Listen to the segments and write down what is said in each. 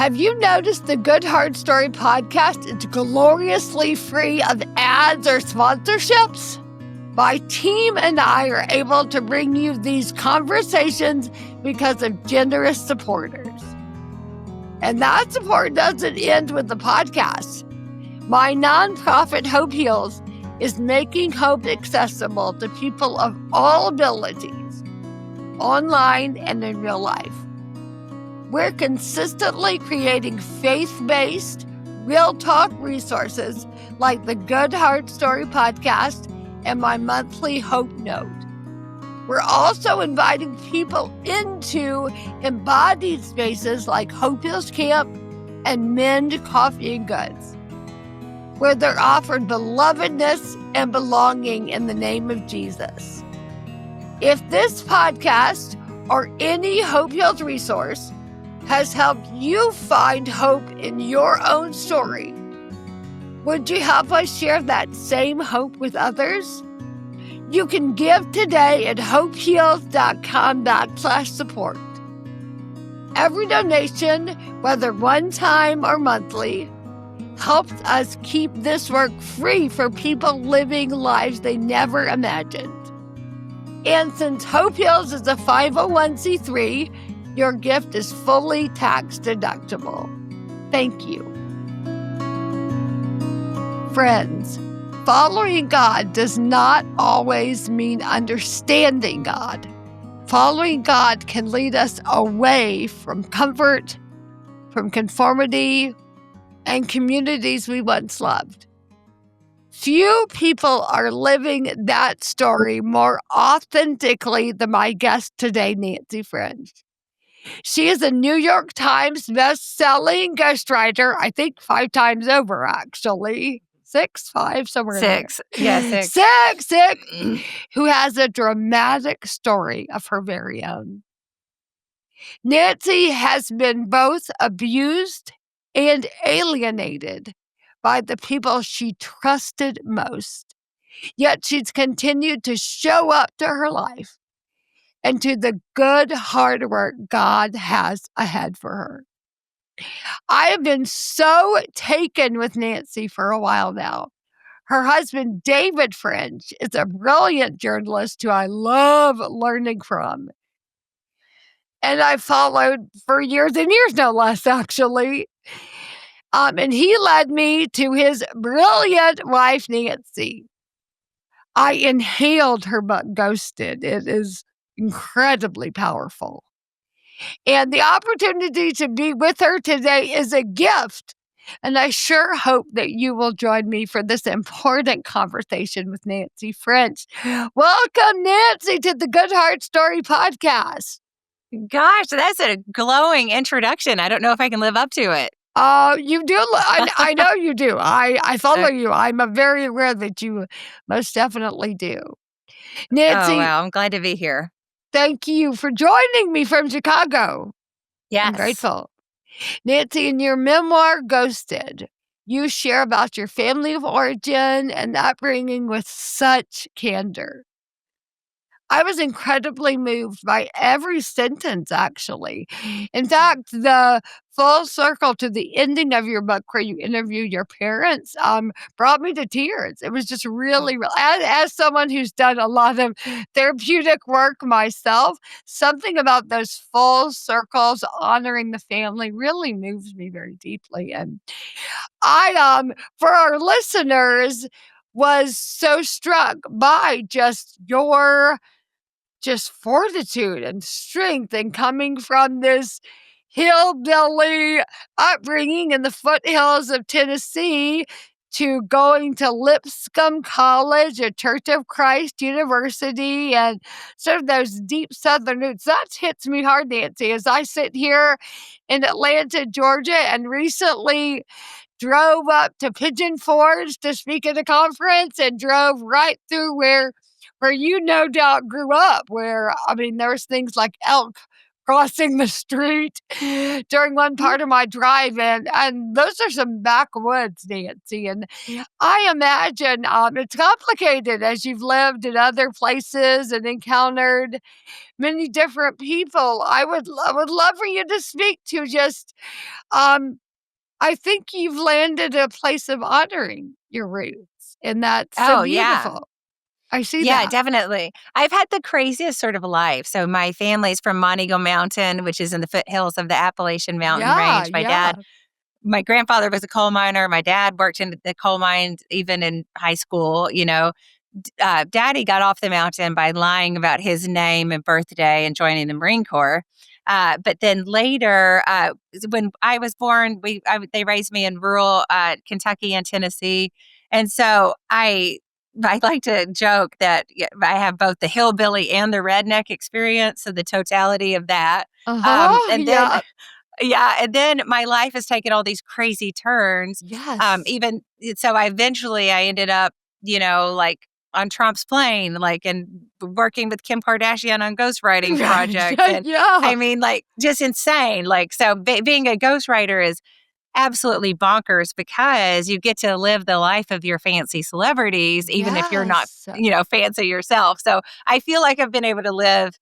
Have you noticed the Good Hard Story podcast is gloriously free of ads or sponsorships? My team and I are able to bring you these conversations because of generous supporters. And that support doesn't end with the podcast. My nonprofit, Hope Heals, is making hope accessible to people of all abilities, online and in real life. We're consistently creating faith-based, real talk resources like the Good Hard Story podcast and my monthly Hope Note. We're also inviting people into embodied spaces like Hope Heals Camp and Mend Coffee and Goods, where they're offered belovedness and belonging in the name of Jesus. If this podcast or any Hope Heals resource has helped you find hope in your own story, would you help us share that same hope with others? You can give today at hopeheals.com/support. Every donation, whether one time or monthly, helps us keep this work free for people living lives they never imagined. And since Hope Heals is a 501c3, your gift is fully tax deductible. Thank you. Friends, following God does not always mean understanding God. Following God can lead us away from comfort, from conformity, and communities we once loved. Few people are living that story more authentically than my guest today, Nancy French. She is a New York Times bestselling ghostwriter, I think 5 times over, actually. 6, 5, somewhere in there. 6. Yeah, 6. 6, who has a dramatic story of her very own. Nancy has been both abused and alienated by the people she trusted most. Yet she's continued to show up to her life and to the good hard work God has ahead for her. I have been so taken with Nancy for a while now. Her husband, David French, is a brilliant journalist who I love learning from. And I followed for years and years, no less, actually. And he led me to his brilliant wife, Nancy. I inhaled her book, Ghosted. It is incredibly powerful. And the opportunity to be with her today is a gift. And I sure hope that you will join me for this important conversation with Nancy French. Welcome, Nancy, to the Good Hard Story podcast. Gosh, that's a glowing introduction. I don't know if I can live up to it. You do. I know you do. I follow you. I'm very aware that you most definitely do. Nancy. Oh, wow. I'm glad to be here. Thank you for joining me from Chicago. Yes. I'm grateful. Nancy, in your memoir, Ghosted, you share about your family of origin and upbringing with such candor. I was incredibly moved by every sentence, actually. In fact, the full circle to the ending of your book where you interview your parents brought me to tears. It was just really, as someone who's done a lot of therapeutic work myself, something about those full circles honoring the family really moves me very deeply. And I, for our listeners, was so struck by just your fortitude and strength and coming from this hillbilly upbringing in the foothills of Tennessee to going to Lipscomb College, a Church of Christ University, and sort of those deep Southern roots. That hits me hard, Nancy, as I sit here in Atlanta, Georgia, and recently drove up to Pigeon Forge to speak at a conference and drove right through where you no doubt grew up, where, I mean, there was things like elk crossing the street during one part of my drive. And those are some backwoods, Nancy. And I imagine it's complicated as you've lived in other places and encountered many different people. I would love for you to speak to just, I think you've landed a place of honoring your roots, and that's so Oh, yeah. beautiful. I see Yeah, that. definitely. I've had the craziest sort of life. So my family's from Montego Mountain, which is in the foothills of the Appalachian Mountain Yeah, Range. yeah. My grandfather was a coal miner. My dad worked in the coal mines even in high school. Daddy got off the mountain by lying about his name and birthday and joining the Marine Corps. But then later, when I was born, they raised me in rural Kentucky and Tennessee, and so I like to joke that I have both the hillbilly and the redneck experience, so the totality of that. Uh-huh, And then yeah. yeah, and then my life has taken all these crazy turns. Yes. Even so, I ended up, like on Trump's plane, like and working with Kim Kardashian on ghostwriting projects, and Yeah. I mean, like just insane. Like so, being a ghostwriter is absolutely bonkers because you get to live the life of your fancy celebrities, even if you're not, Yes. fancy yourself. So I feel like I've been able to live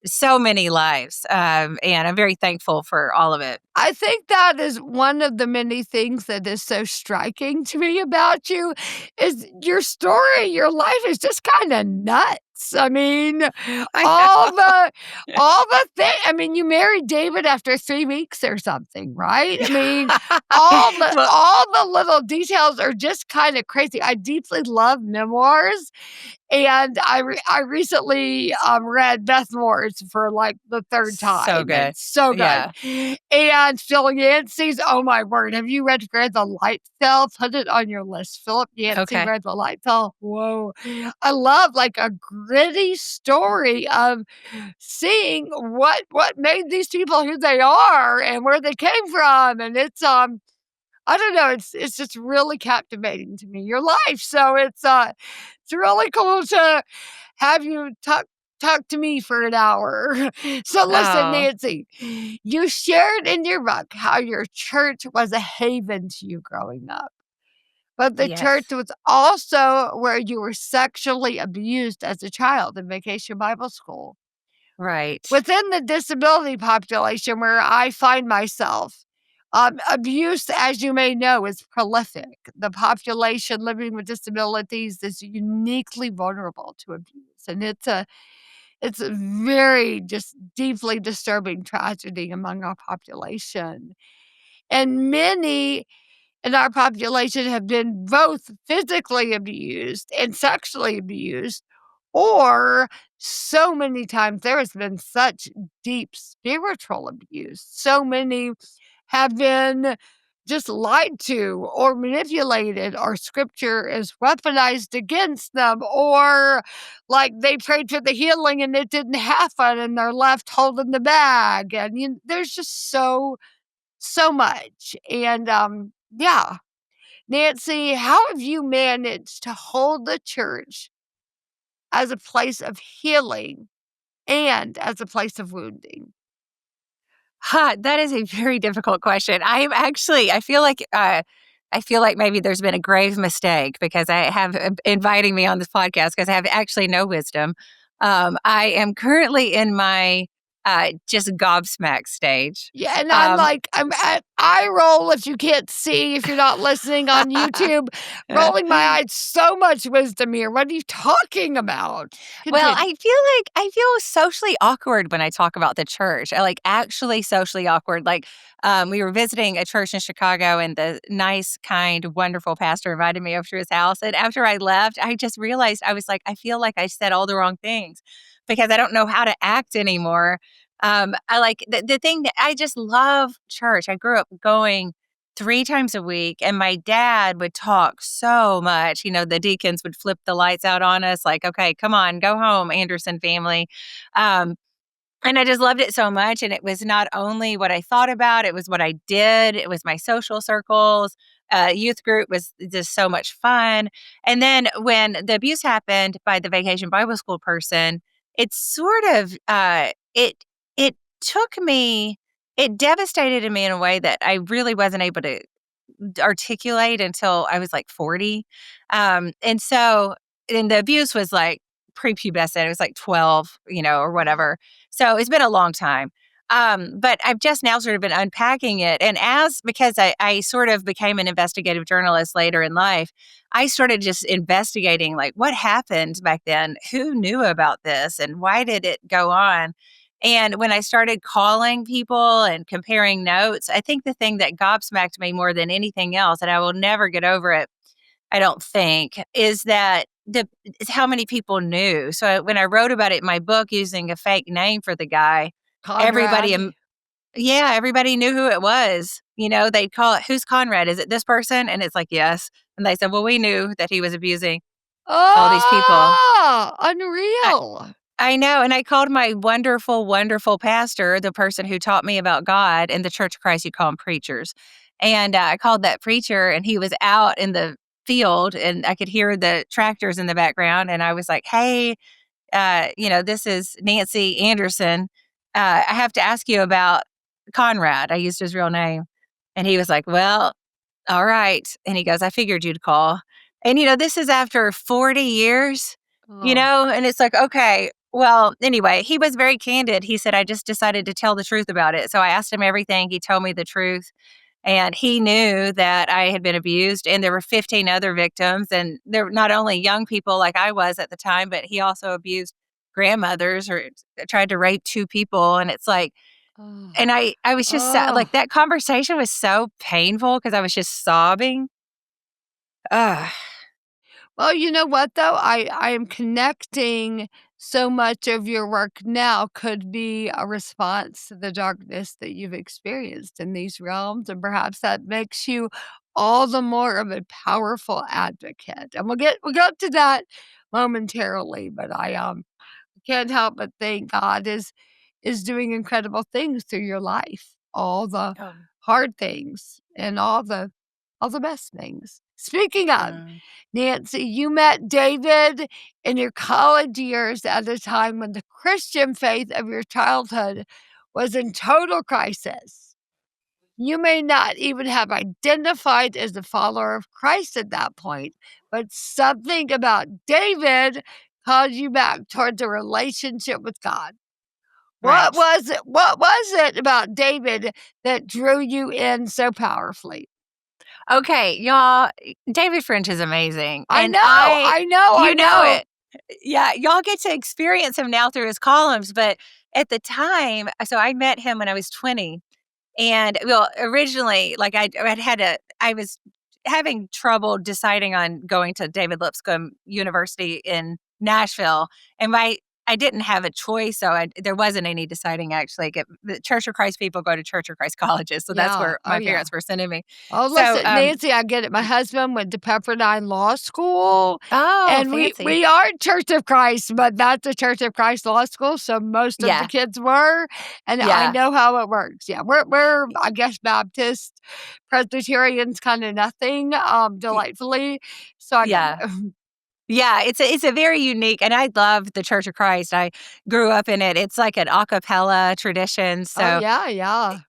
so many lives, and I'm very thankful for all of it. I think that is one of the many things that is so striking to me about you is your story, your life is just kinda nuts. I mean, I all know. the I mean, you married David after 3 weeks or something, right? I mean, Well, all the little details are just kinda crazy. I deeply love memoirs, and I recently, read Beth Moore's for, like, the 3rd so time, and good. it's so good. Yeah. And Phil Yancey's, oh my word, have you read Read the Light Cell? Put it on your list. Philip Yancey Okay. Read the Light Cell. Whoa. I love, like, a gritty story of seeing what made these people who they are and where they came from, and it's, I don't know, it's just really captivating to me, your life, so it's really cool to have you talk to me for an hour. So listen, Oh, Nancy, you shared in your book how your church was a haven to you growing up, but the church yes. was also where you were sexually abused as a child in Vacation Bible School. Right. Within the disability population where I find myself, abuse, as you may know, is prolific. The population living with disabilities is uniquely vulnerable to abuse, and it's a very just deeply disturbing tragedy among our population. And many in our population have been both physically abused and sexually abused, or so many times there has been such deep spiritual abuse. So many have been just lied to or manipulated, or scripture is weaponized against them, or like they prayed for the healing and it didn't happen and they're left holding the bag. And there's just so much. And yeah. Nancy, how have you managed to hold the church as a place of healing and as a place of wounding? That is a very difficult question. I feel like maybe there's been a grave mistake because I have inviting me on this podcast because I have actually no wisdom. I am currently in my just gobsmacked stage. Yeah, and I'm Um, like, I'm at eye roll if you can't see, if you're not listening on YouTube, rolling my eyes. So much wisdom here. What are you talking about? Well, Continue. I feel socially awkward when I talk about the church. I like actually socially awkward. Like, we were visiting a church in Chicago, and the nice, kind, wonderful pastor invited me over to his house. And after I left, I just realized I was like, I feel like I said all the wrong things because I don't know how to act anymore. I like the thing that I just love church. I grew up going 3 times a week, and my dad would talk so much. The deacons would flip the lights out on us, like, "Okay, come on, go home, Anderson family." Um, and I just loved it so much, and it was not only what I thought about, it was what I did, it was my social circles. Youth group was just so much fun. And then when the abuse happened by the Vacation Bible School person, it sort of, it it devastated me in a way that I really wasn't able to articulate until I was like 40. And so, and the abuse was like prepubescent. It was like 12, or whatever. So it's been a long time. But I've just now sort of been unpacking it. And because I sort of became an investigative journalist later in life, I started just investigating like what happened back then, who knew about this, and why did it go on? And when I started calling people and comparing notes, I think the thing that gobsmacked me more than anything else, and I will never get over it, I don't think, is how many people knew. So when I wrote about it in my book using a fake name for the guy, everybody, Conrad. everybody knew who it was. They'd call it, "Who's Conrad? Is it this person?" And it's like, "Yes." And they said, "Well, we knew that he was abusing all these people." Oh, unreal. I know, and I called my wonderful, wonderful pastor, the person who taught me about God in the Church of Christ. You call them preachers. And I called that preacher, and he was out in the field, and I could hear the tractors in the background. And I was like, "Hey, this is Nancy Anderson. I have to ask you about Conrad." I used his real name. And he was like, "Well, all right." And he goes, "I figured you'd call." And, this is after 40 years, Oh, and it's like, okay, well, anyway, he was very candid. He said, "I just decided to tell the truth about it." So I asked him everything. He told me the truth. And he knew that I had been abused, and there were 15 other victims. And they're not only young people like I was at the time, but he also abused grandmothers or tried to rape 2 people. And it's like, oh, and I was just oh. like, that conversation was so painful because I was just sobbing. Ugh. Well, you know what, though? I am connecting so much of your work now could be a response to the darkness that you've experienced in these realms, and perhaps that makes you all the more of a powerful advocate. And we'll get to that momentarily, but can't help but think God is doing incredible things through your life. All the Um, hard things and all the best things. Speaking of, mm. Nancy, you met David in your college years at a time when the Christian faith of your childhood was in total crisis. You may not even have identified as a follower of Christ at that point, but something about David called you back towards a relationship with God. What Right. was it? What was it about David that drew you in so powerfully? Okay, y'all, David French is amazing, I and know, I know, I you know know. it. Yeah, y'all get to experience him now through his columns, but at the time, so I met him when I was 20. And well, originally, like I was having trouble deciding on going to David Lipscomb University in Nashville, and I didn't have a choice, so there wasn't any deciding actually. The Church of Christ people go to Church of Christ colleges, so that's Yeah, where oh, my yeah. parents were sending me. Oh, So, listen, Nancy, I get it. My husband went to Pepperdine Law School, oh, and fancy, we are Church of Christ, but that's a Church of Christ law school, so most of the yeah, kids were, and I yeah, know how it works. Yeah, we're I guess Baptist, Presbyterians, kind of nothing, y- delightfully. So I get yeah. it. Yeah, it's a very unique, and I love the Church of Christ. I grew up in it. It's like an a cappella tradition, Oh so yeah, yeah,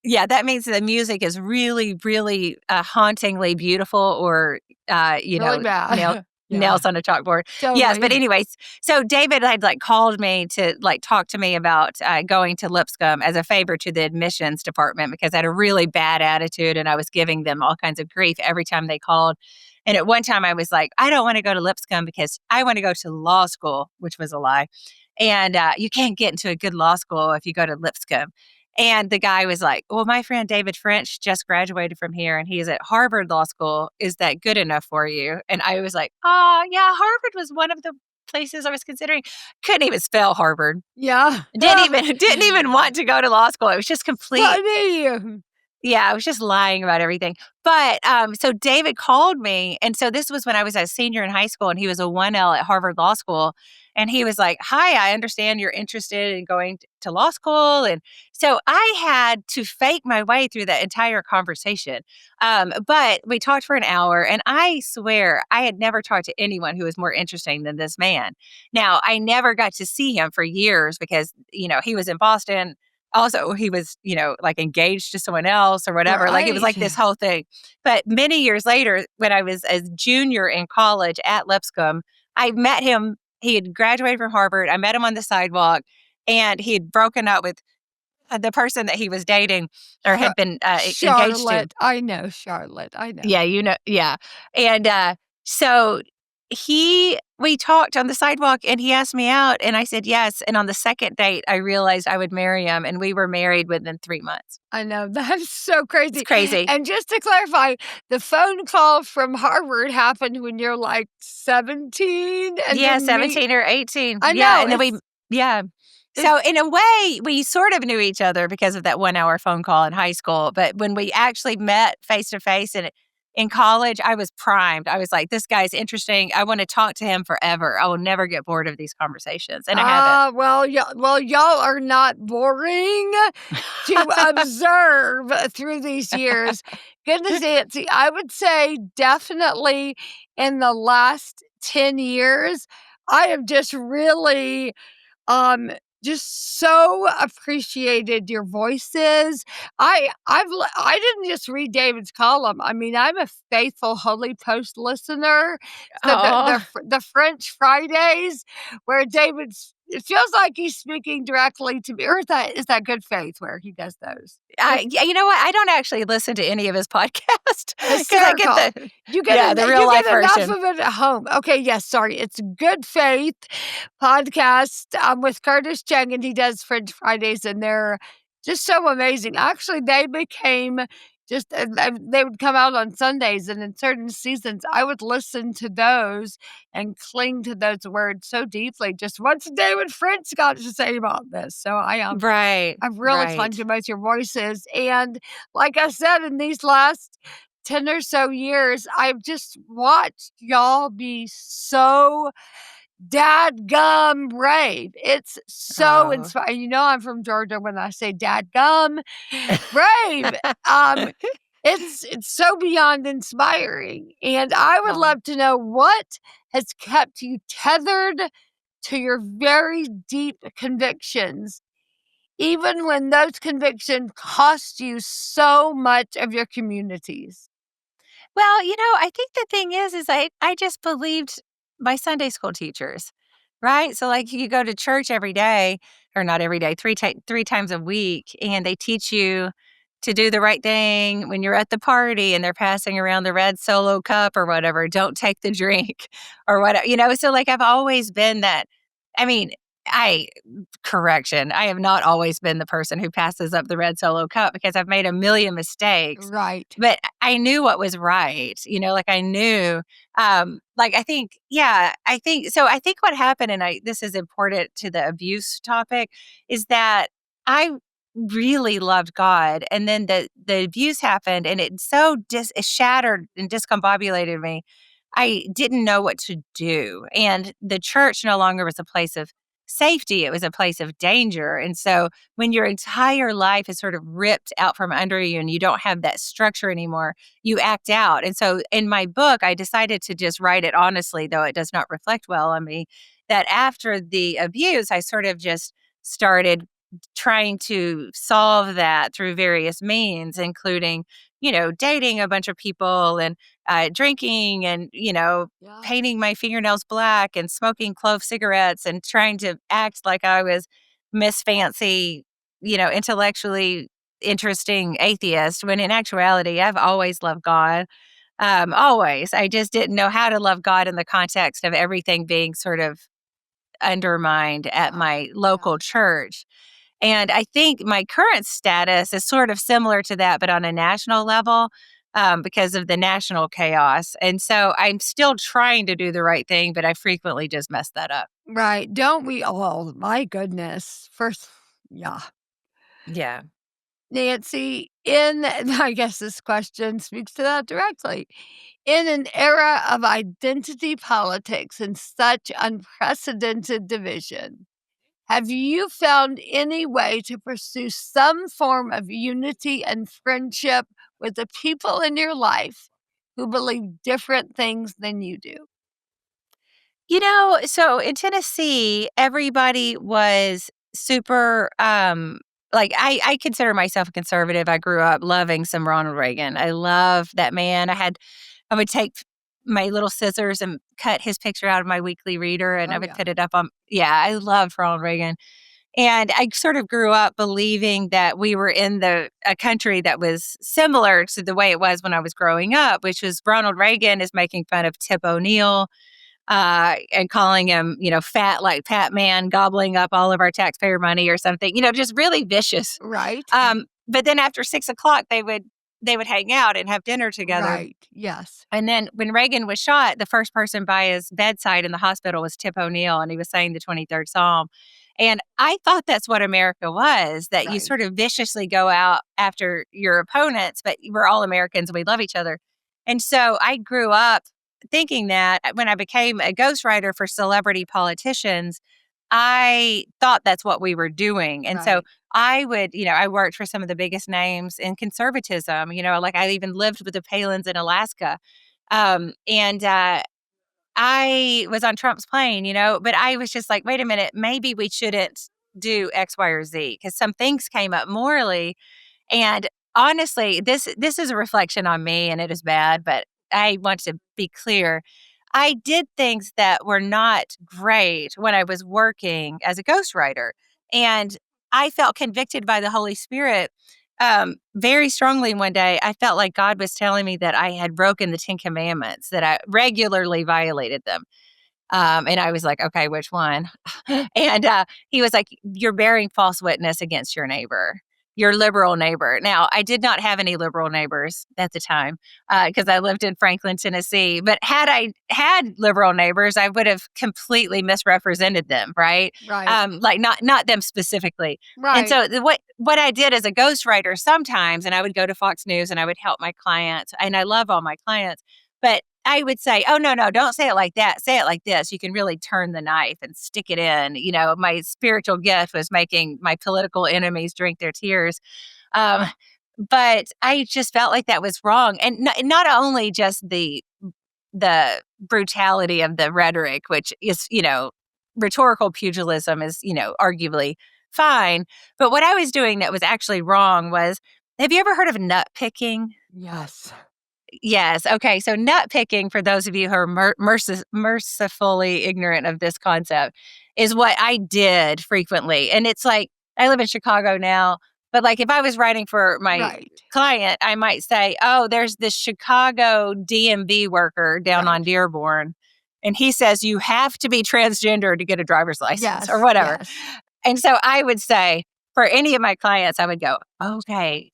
yeah, that means the music is really, really, hauntingly beautiful, or, really bad. Yeah, nails on a chalkboard. Yes, but totally. anyways, so David had, like, called me to, like, talk to me about, going to Lipscomb as a favor to the admissions department because I had a really bad attitude, and I was giving them all kinds of grief every time they called. And at one time, I was like, "I don't wanna go to Lipscomb because I wanna go to law school," which was a lie. And, "You can't get into a good law school if you go to Lipscomb." And the guy was like, "Well, my friend David French just graduated from here and he's at Harvard Law School. Is that good enough for you?" And I was like, "Oh, yeah, Harvard was one of the places I was considering." Couldn't even spell Harvard. Yeah. Didn't even want to go to law school. It was just complete. Funny. Yeah, I was just lying about everything. But, so David called me, and so this was when I was a senior in high school, and he was a 1L at Harvard Law School, and he was like, "Hi, I understand you're interested in going to law school," and so I had to fake my way through that entire conversation. But we talked for an hour, and I swear I had never talked to anyone who was more interesting than this man. Now, I never got to see him for years because, he was in Boston. also he was, like engaged to someone else or whatever. Like it was Right. like this whole thing. But many years later, when I was a junior in college at Lipscomb, I met him. He had graduated from Harvard. I met him on the sidewalk, and he had broken up with the person that he was dating or Char had been engaged to. Charlotte. I know Charlotte. I know. Yeah, yeah. And so we talked on the sidewalk and he asked me out and I said yes. And on the second date, I realized I would marry him and we were married within 3 months. I know. That is so It's crazy. crazy. And just to clarify, the phone call from Harvard happened when you're like 17 and Yeah, didn't meet. 17 or 18. I Yeah. know. And then yeah. It's So in a way, we sort of knew each other because of that 1 hour phone call in high school. But when we actually met face to face and in college, I was primed. I was like, this guy's interesting. I want to talk to him forever. I will never get bored of these conversations. And I haven't. well, y'all are not boring to observe through these years. Goodness, Nancy, I would say definitely in the last 10 years, I have just really just so appreciated your voices. I didn't just read David's column. I mean, I'm a faithful Holy Post listener. So Oh, the French Fridays where it feels like he's speaking directly to me. Or is that Good Faith where he does those? you know what? I don't actually listen to any of his podcasts because I get Hysterical. the real You life get enough version. of it at home. Okay, yes, sorry. It's Good Faith podcast with Curtis Chang, and he does French Fridays, and they're just so amazing. Actually, they became just they would come out on Sundays, and in certain seasons, I would listen to those and cling to those words so deeply. Just once David French got to say about this, so Right, I've really clung right. to both your voices. And like I said, in these last 10 or so years, I've just watched y'all be so dadgum brave. It's so Oh. inspiring. I'm from Georgia when I say dadgum brave. Um, it's so beyond inspiring. And I would Oh. love to know what has kept you tethered to your very deep convictions even when those convictions cost you so much of your communities. Well, I think the thing is I just believed my Sunday school teachers, right? So, like, you go to church every day, or not every day, three times a week, and they teach you to do the right thing when you're at the party and they're passing around the red Solo cup or whatever. Don't take the drink or whatever. So, like, I've always been that. I mean, I correction. I have not always been the person who passes up the red Solo cup because I've made a million mistakes, Right. but I knew what was right, like I knew, like I think, yeah, I think what happened, and this is important to the abuse topic, is that I really loved God, and then the abuse happened, and it shattered and discombobulated me. I didn't know what to do, and the church no longer was a place of safety; it was a place of danger, and so when your entire life is sort of ripped out from under you and you don't have that structure anymore, you act out. And so in my book, I decided to just write it honestly, though it does not reflect well on me, that after the abuse, I sort of just started trying to solve that through various means, including, dating a bunch of people and drinking and, Yeah. painting my fingernails black and smoking clove cigarettes and trying to act like I was Miss Fancy, intellectually interesting atheist, when in actuality, I've always loved God. Always. I just didn't know how to love God in the context of everything being sort of undermined at Yeah. my Yeah. local church. And I think my current status is sort of similar to that, but on a national level, because of the national chaos. And so I'm still trying to do the right thing, but I frequently just mess that up. Right. Don't we all? My goodness. First, yeah. Yeah. Nancy, I guess this question speaks to that directly. In an era of identity politics and such unprecedented division, have you found any way to pursue some form of unity and friendship with the people in your life who believe different things than you do? So in Tennessee, everybody was super like I consider myself a conservative. I grew up loving some Ronald Reagan. I love that man. I would take my little scissors and cut his picture out of my weekly reader, and I Oh, would yeah. put it up on. Yeah, I loved Ronald Reagan. And I sort of grew up believing that we were in a country that was similar to the way it was when I was growing up, which was Ronald Reagan is making fun of Tip O'Neill and calling him, fat like Pat Man, gobbling up all of our taxpayer money or something, just really vicious. Right. But then after 6 o'clock, they would hang out and have dinner together. Right. Yes. And then when Reagan was shot, the first person by his bedside in the hospital was Tip O'Neill, and he was saying the 23rd Psalm. And I thought that's what America was, that you Right. sort of viciously go out after your opponents, but we're all Americans and we love each other. And so I grew up thinking that when I became a ghostwriter for celebrity politicians, I thought that's what we were doing. And so Right. I would, I worked for some of the biggest names in conservatism, like I even lived with the Palins in Alaska. And I was on Trump's plane, but I was just like, wait a minute, maybe we shouldn't do X, Y, or Z because some things came up morally. And honestly, this is a reflection on me and it is bad, but I want to be clear. I did things that were not great when I was working as a ghostwriter. And I felt convicted by the Holy Spirit very strongly one day. I felt like God was telling me that I had broken the 10 Commandments, that I regularly violated them. And I was like, okay, which one? And he was like, you're bearing false witness against your neighbor, your liberal neighbor. Now, I did not have any liberal neighbors at the time because I lived in Franklin, Tennessee. But had I had liberal neighbors, I would have completely misrepresented them, right? Right. Like not them specifically. And Right. so what I did as a ghostwriter sometimes, and I would go to Fox News and I would help my clients, and I love all my clients, but I would say, "Oh, no, don't say it like that. Say it like this. You can really turn the knife and stick it in." My spiritual gift was making my political enemies drink their tears. Um, but I just felt like that was wrong. And not only just the brutality of the rhetoric, which is, rhetorical pugilism is, arguably fine. But what I was doing that was actually wrong was, have you ever heard of nut picking? Yes. Yes. Okay. So nut picking, for those of you who are mercifully ignorant of this concept, is what I did frequently. And it's like, I live in Chicago now, but like if I was writing for my Right. client, I might say, oh, there's this Chicago DMV worker down on Right. Dearborn. And he says you have to be transgender to get a driver's license or Yes. whatever. Yes. And so I would say, for any of my clients, I would go, okay,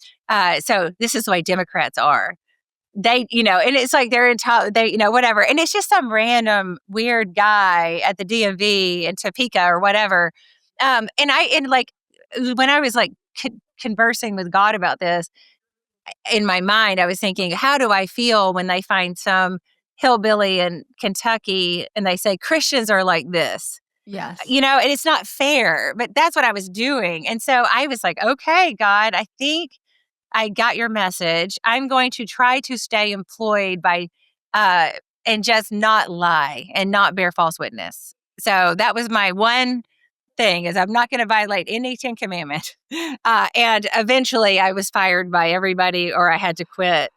so this is the way Democrats are. They, and it's like they're they, whatever. And it's just some random weird guy at the DMV in Topeka or whatever. And like, when I was like conversing with God about this in my mind, I was thinking, how do I feel when they find some hillbilly in Kentucky and they say Christians are like this? Yes. And it's not fair, but that's what I was doing. And so I was like, okay, God, I think I got your message. I'm going to try to stay employed by uh and just not lie and not bear false witness. So that was my one thing, is I'm not going to violate any 10 commandment. And eventually I was fired by everybody, or I had to quit,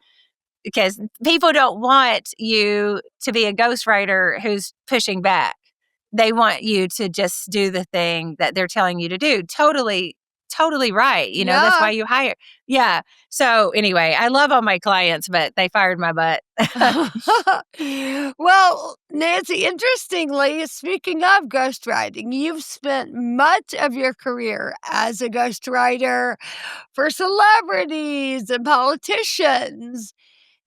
because people don't want you to be a ghostwriter who's pushing back. They want you to just do the thing that they're telling you to do. Totally right. That's why Yeah. you hire. Yeah. So anyway, I love all my clients, but they fired my butt. Well, Nancy, interestingly, speaking of ghostwriting, you've spent much of your career as a ghostwriter for celebrities and politicians.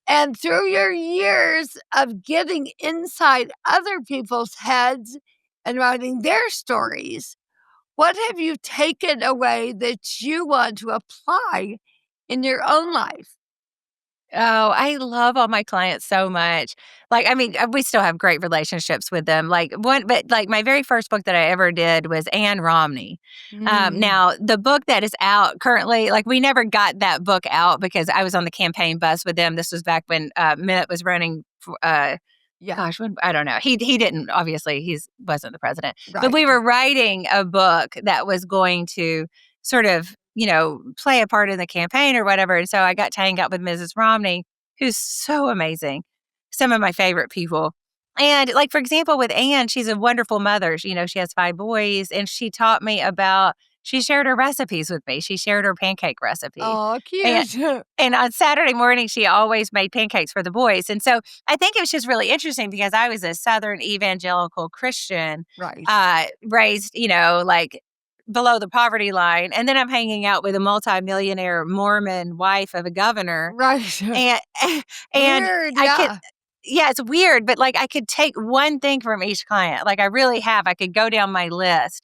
And through your years of getting inside other people's heads and writing their stories, what have you taken away that you want to apply in your own life? Oh, I love all my clients so much. Like, I mean, we still have great relationships with them. But like my very first book that I ever did was Anne Romney. Mm, Now, the book that is out currently, like we never got that book out because I was on the campaign bus with them. This was back when Mitt was running for, yeah, gosh, I don't know. He didn't, obviously, wasn't the president. But right. we were writing a book that was going to sort of play a part in the campaign or whatever. And so I got to hang out with Mrs. Romney, who's so amazing. Some of my favorite people. And like, for example, with Anne, she's a wonderful mother. She has 5 boys, and she taught me she shared her recipes with me. She shared her pancake recipe. Oh, And, cute. and on Saturday morning, she always made pancakes for the boys. And so I think it was just really interesting because I was a Southern evangelical Christian, Right. raised, like below the poverty line. And then I'm hanging out with a multimillionaire Mormon wife of a governor. Right. And, and Weird, I could, yeah. yeah, it's weird, but like I could take one thing from each client. Like I really have. I could go down my list.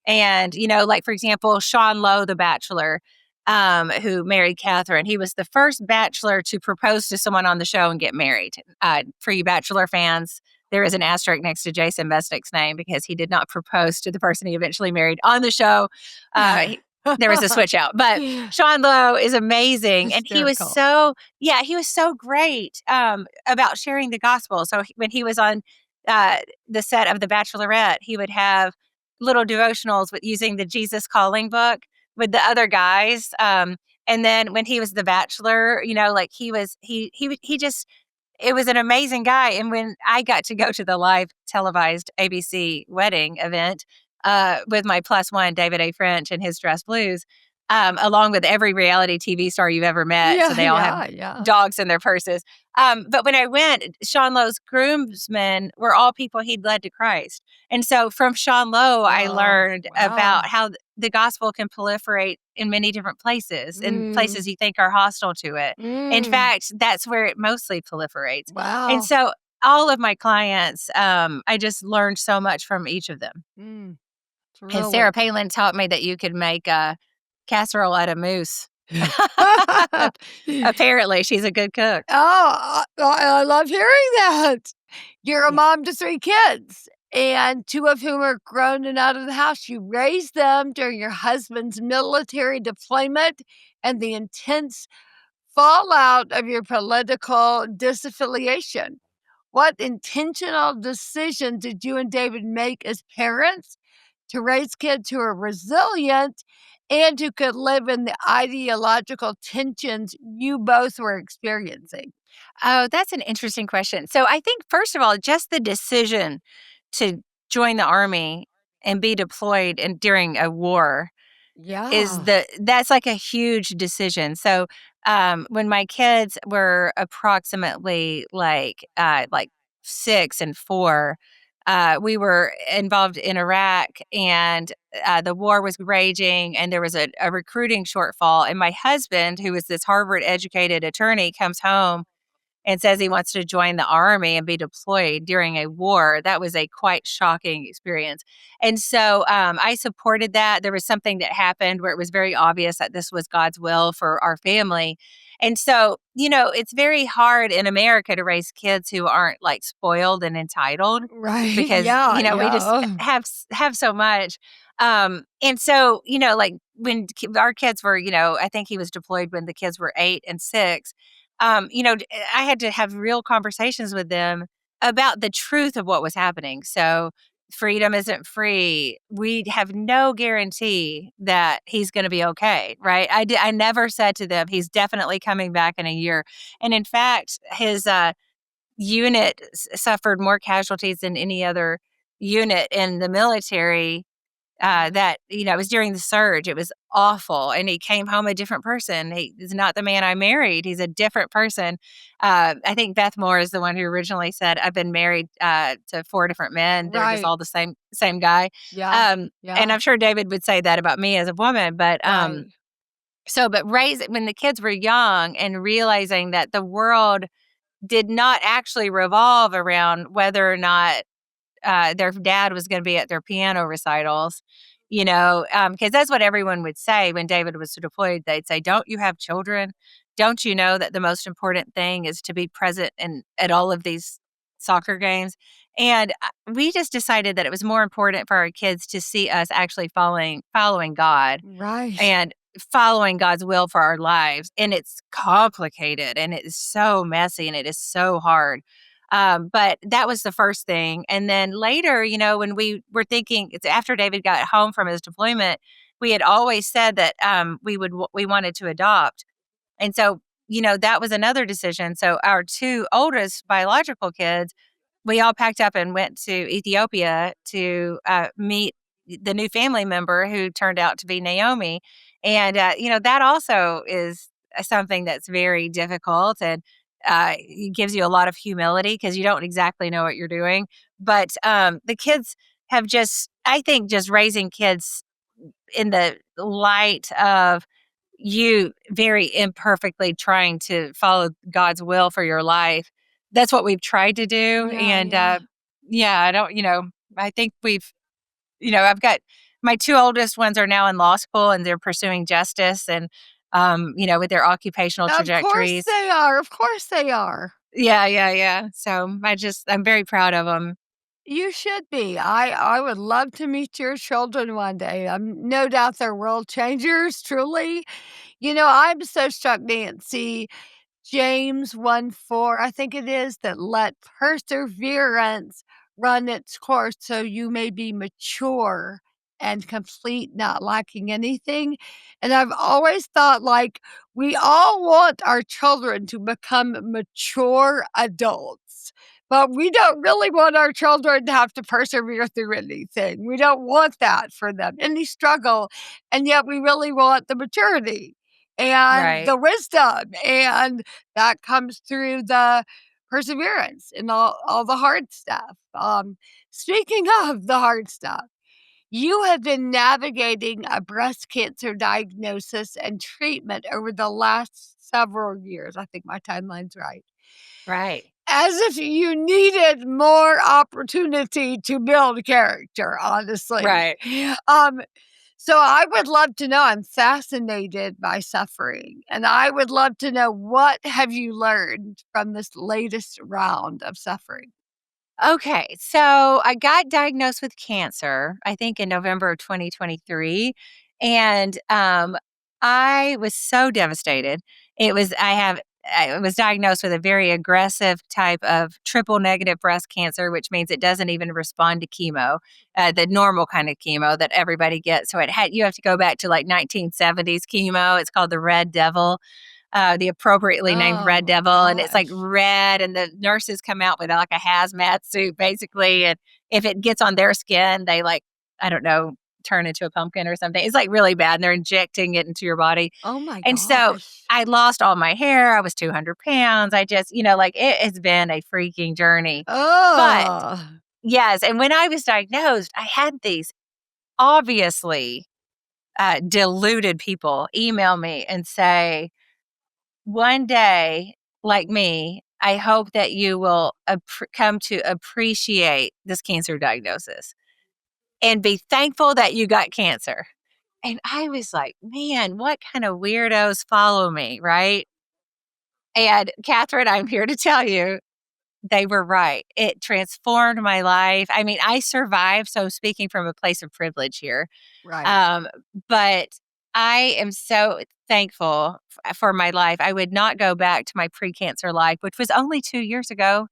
And, like for example, Sean Lowe, the bachelor, who married Catherine, he was the first bachelor to propose to someone on the show and get married. For you Bachelor fans, there is an asterisk next to Jason Mesnick's name because he did not propose to the person he eventually married on the show. There was a switch out, but Sean Lowe is amazing. And he was so great about sharing the gospel. So when he was on the set of The Bachelorette, he would have little devotionals with using the Jesus Calling book with the other guys. And then when he was the bachelor, like he just, it was an amazing guy. And when I got to go to the live televised ABC wedding event with my plus one, David A. French, and his Dress Blues, along with every reality TV star you've ever met. So they all have Yeah. dogs in their purses. But when I went, Sean Lowe's groomsmen were all people he'd led to Christ. And so from Sean Lowe, I learned about how the gospel can proliferate in many different places, in places you think are hostile to it. In fact, that's where it mostly proliferates. Wow. And so all of my clients, I just learned so much from each of them. And Sarah Palin taught me that you could make a casserole out of mousse. Apparently, she's a good cook. Oh, I love hearing that. You're a mom to 3 kids, and 2 of whom are grown and out of the house. You raised them during your husband's military deployment and the intense fallout of your political disaffiliation. What intentional decision did you and David make as parents to raise kids who are resilient and who could live in the ideological tensions you both were experiencing? Oh, that's an interesting question. So I think, first of all, just the decision to join the Army and be deployed during a war that's like a huge decision. So when my kids were approximately like 6 and 4, we were involved in Iraq, and the war was raging, and there was a recruiting shortfall. And my husband, who was this Harvard educated attorney, comes home and says he wants to join the Army and be deployed during a war. That was a quite shocking experience. And so I supported that. There was something that happened where it was very obvious that this was God's will for our family. And so, it's very hard in America to raise kids who aren't like spoiled and entitled. Right. Because, we just have so much. And so, like when our kids were, I think he was deployed when the kids were 8 and 6. I had to have real conversations with them about the truth of what was happening. So freedom isn't free. We have no guarantee that he's going to be okay, right? I never said to them, he's definitely coming back in a year. And in fact, his unit suffered more casualties than any other unit in the military. It was during the surge. It was awful. And he came home a different person. He is not the man I married. He's a different person. I think Beth Moore is the one who originally said, I've been married to 4 different men. They're just all the same guy. And I'm sure David would say that about me as a woman. But when the kids were young and realizing that the world did not actually revolve around whether or not their dad was going to be at their piano recitals, because that's what everyone would say when David was deployed. They'd say, don't you have children? Don't you know that the most important thing is to be present at all of these soccer games? And we just decided that it was more important for our kids to see us actually following God. Right. And following God's will for our lives. And it's complicated, and it is so messy, and it is so hard. But that was the first thing. And then later, when we were thinking, it's after David got home from his deployment, we had always said that we wanted to adopt. And so, that was another decision. So our two oldest biological kids, we all packed up and went to Ethiopia to meet the new family member who turned out to be Naomi. And, that also is something that's very difficult, and it gives you a lot of humility because you don't exactly know what you're doing. But the kids have I think, just raising kids in the light of you very imperfectly trying to follow God's will for your life. That's what we've tried to do. Yeah, And yeah. yeah, I don't, I think I've got my two oldest ones are now in law school and they're pursuing justice and, with their occupational Of course trajectories. they are. Of course they are. Yeah, yeah, yeah. So I'm very proud of them. You should be. I would love to meet your children one day. I'm no doubt they're world changers, truly. I'm so struck, Nancy. James 1:4, I think it is, that let perseverance run its course so you may be mature and complete, not lacking anything. And I've always thought, like, we all want our children to become mature adults, but we don't really want our children to have to persevere through anything. We don't want that for them, any struggle. And yet we really want the maturity and Right, the wisdom, and that comes through the perseverance and all the hard stuff. Speaking of the hard stuff, you have been navigating a breast cancer diagnosis and treatment over the last several years. I think my timeline's right. right, As if you needed more opportunity to build character, honestly. right. Um, so I would love to know, I'm fascinated by suffering, and I would love to know, what have you learned from this latest round of suffering? Okay, so I got diagnosed with cancer, I think in November of 2023, and I was so devastated. I was diagnosed with a very aggressive type of triple negative breast cancer, which means it doesn't even respond to chemo, the normal kind of chemo that everybody gets. So you have to go back to like 1970s chemo. It's called the Red Devil, the appropriately named Oh Red my Devil, and it's like gosh. red, and the nurses come out with like a hazmat suit basically, and if it gets on their skin, they like, I don't know, turn into a pumpkin or something. It's like really bad, and they're injecting it into your body. Oh my And so gosh. I lost all my hair. I was 200 pounds. I just, like it has been a freaking journey. But Oh. yes, and when I was diagnosed, I had these obviously deluded people email me and say, one day, like me, I hope that you will come to appreciate this cancer diagnosis and be thankful that you got cancer. And I was like, man, what kind of weirdos follow me, right? And Catherine, I'm here to tell you, they were right. It transformed my life. I mean, I survived. So, speaking from a place of privilege here, Right. um, but I am so thankful for my life. I would not go back to my pre-cancer life, which was only 2 years ago.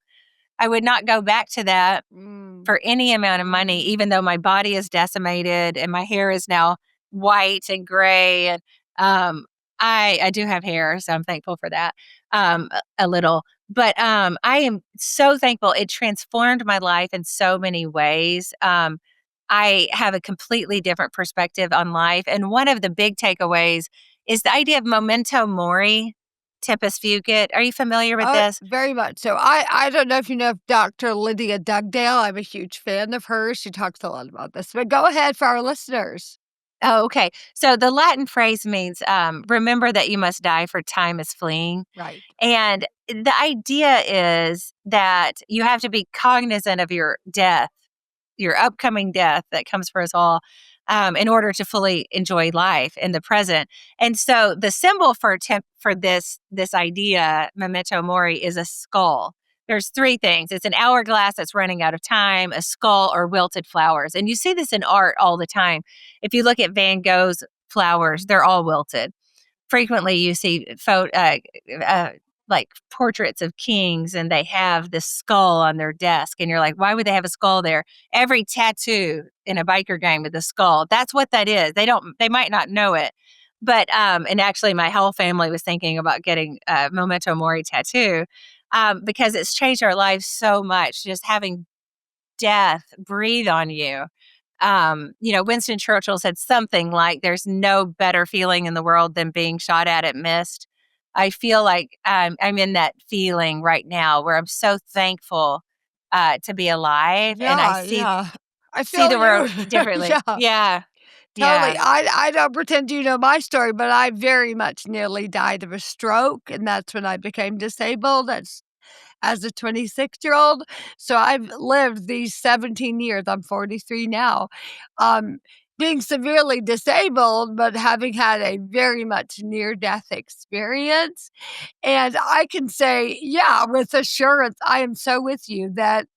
I would not go back to that Mm. for any amount of money, Mhm. even though my body is decimated and my hair is now white and gray. And um, I do have hair, so I'm thankful for that, a little. But I am so thankful. It transformed my life in so many ways. I have a completely different perspective on life. And one of the big takeaways is the idea of memento mori, tempus fugit. Are you familiar with this? Very much so. I don't know if you know of Dr. Lydia Dugdale. I'm a huge fan of hers. She talks a lot about this, but go ahead for our listeners. Oh, okay. So the Latin phrase means, remember that you must die, for time is fleeing. Right. And the idea is that you have to be cognizant of your death, your upcoming death that comes for us all, in order to fully enjoy life in the present. And so the symbol for this idea, memento mori, is a skull. There's three things. It's an hourglass that's running out of time, a skull, or wilted flowers. And you see this in art all the time. If you look at Van Gogh's flowers, they're all wilted. Frequently, you see like portraits of kings, and they have this skull on their desk, and you're like, why would they have a skull there? Every tattoo in a biker gang with a skull, that's what that is. They might not know it. But and actually my whole family was thinking about getting a memento mori tattoo, because it's changed our lives so much, just having death breathe on you. Winston Churchill said something like, there's no better feeling in the world than being shot at missed. I feel like I'm in that feeling right now where I'm so thankful to be alive, and I Yeah, yeah. I see feel the you. world differently. Yeah, Yeah. totally. Yeah. I don't pretend you know my story, but I very much nearly died of a stroke, and that's when I became disabled as a 26-year-old. So I've lived these 17 years. I'm 43 now. Um, being severely disabled, but having had a very much near-death experience. And I can say, yeah, with assurance, I am so with you that